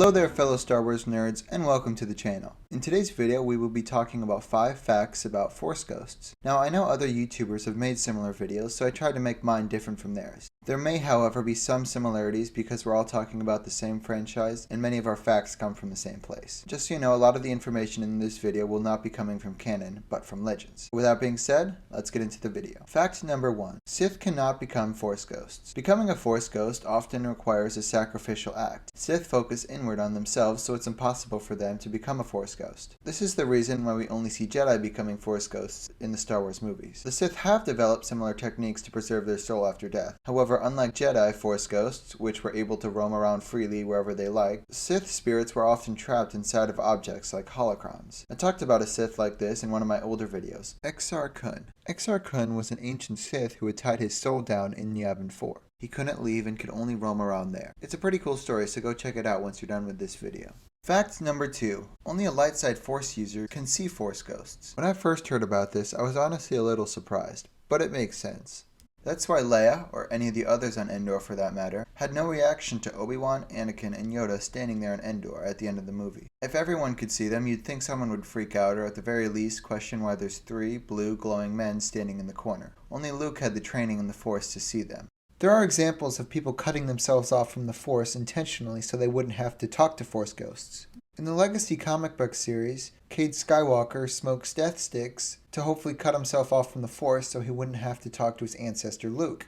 Hello there fellow Star Wars nerds, and welcome to the channel. In today's video we will be talking about 5 facts about Force Ghosts. Now I know other YouTubers have made similar videos, so I tried to make mine different from theirs. There may however be some similarities because we're all talking about the same franchise and many of our facts come from the same place. Just so you know, a lot of the information in this video will not be coming from canon, but from legends. With that being said, let's get into the video. Fact number 1. Sith cannot become Force Ghosts. Becoming a Force Ghost often requires a sacrificial act. Sith focus inward on themselves, so it's impossible for them to become a Force Ghost. This is the reason why we only see Jedi becoming Force Ghosts in the Star Wars movies. The Sith have developed similar techniques to preserve their soul after death. However, unlike Jedi Force Ghosts, which were able to roam around freely wherever they liked, Sith spirits were often trapped inside of objects like holocrons. I talked about a Sith like this in one of my older videos. Exar Kun. Exar Kun was an ancient Sith who had tied his soul down in Yavin 4. He couldn't leave and could only roam around there. It's a pretty cool story, so go check it out once you're done with this video. Fact number 2. Only a light side Force user can see Force Ghosts. When I first heard about this, I was honestly a little surprised, but it makes sense. That's why Leia, or any of the others on Endor for that matter, had no reaction to Obi-Wan, Anakin, and Yoda standing there on Endor at the end of the movie. If everyone could see them, you'd think someone would freak out or at the very least question why there's 3 blue glowing men standing in the corner. Only Luke had the training in the Force to see them. There are examples of people cutting themselves off from the Force intentionally so they wouldn't have to talk to Force Ghosts. In the Legacy comic book series, Cade Skywalker smokes death sticks to hopefully cut himself off from the Force so he wouldn't have to talk to his ancestor Luke.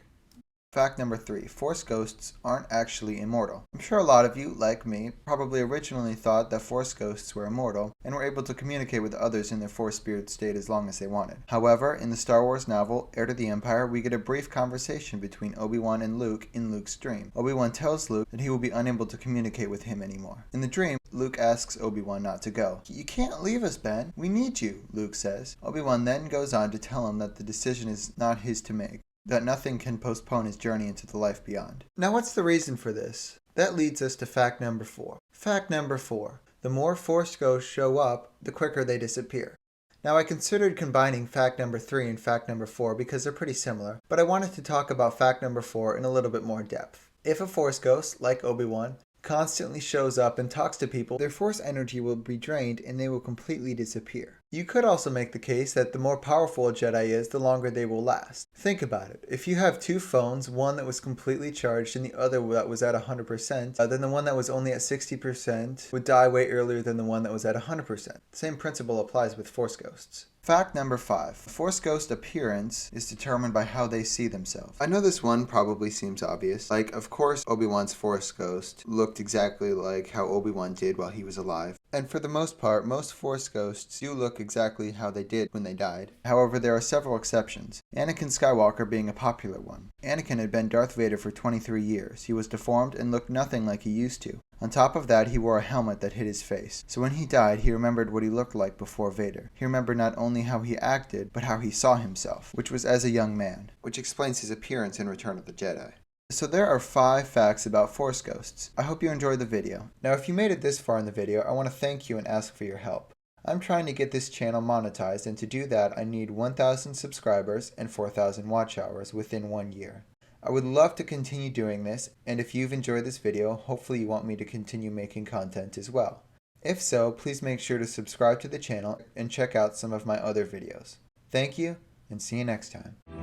Fact number 3. Force Ghosts aren't actually immortal. I'm sure a lot of you, like me, probably originally thought that Force Ghosts were immortal and were able to communicate with others in their Force spirit state as long as they wanted. However, in the Star Wars novel, Heir to the Empire, we get a brief conversation between Obi-Wan and Luke in Luke's dream. Obi-Wan tells Luke that he will be unable to communicate with him anymore. In the dream, Luke asks Obi-Wan not to go. "You can't leave us, Ben. We need you," Luke says. Obi-Wan then goes on to tell him that the decision is not his to make, that nothing can postpone his journey into the life beyond. Now what's the reason for this? That leads us to fact number 4. Fact number 4. The more Force Ghosts show up, the quicker they disappear. Now I considered combining fact number 3 and fact number 4 because they're pretty similar, but I wanted to talk about fact number 4 in a little bit more depth. If a Force Ghost, like Obi-Wan, constantly shows up and talks to people, their Force energy will be drained and they will completely disappear. You could also make the case that the more powerful a Jedi is, the longer they will last. Think about it. If you have 2 phones, one that was completely charged and the other that was at 100%, then the one that was only at 60% would die way earlier than the one that was at 100%. The same principle applies with Force Ghosts. Fact number 5. Force Ghost appearance is determined by how they see themselves. I know this one probably seems obvious. Like, of course, Obi-Wan's Force Ghost looked exactly like how Obi-Wan did while he was alive. And for the most part, most Force Ghosts do look exactly how they did when they died. However, there are several exceptions, Anakin Skywalker being a popular one. Anakin had been Darth Vader for 23 years. He was deformed and looked nothing like he used to. On top of that, he wore a helmet that hid his face. So when he died, he remembered what he looked like before Vader. He remembered not only how he acted, but how he saw himself, which was as a young man, which explains his appearance in Return of the Jedi. So there are 5 facts about Force Ghosts. I hope you enjoyed the video. Now if you made it this far in the video, I want to thank you and ask for your help. I'm trying to get this channel monetized, and to do that I need 1,000 subscribers and 4,000 watch hours within 1 year. I would love to continue doing this, and if you've enjoyed this video, hopefully you want me to continue making content as well. If so, please make sure to subscribe to the channel and check out some of my other videos. Thank you, and see you next time.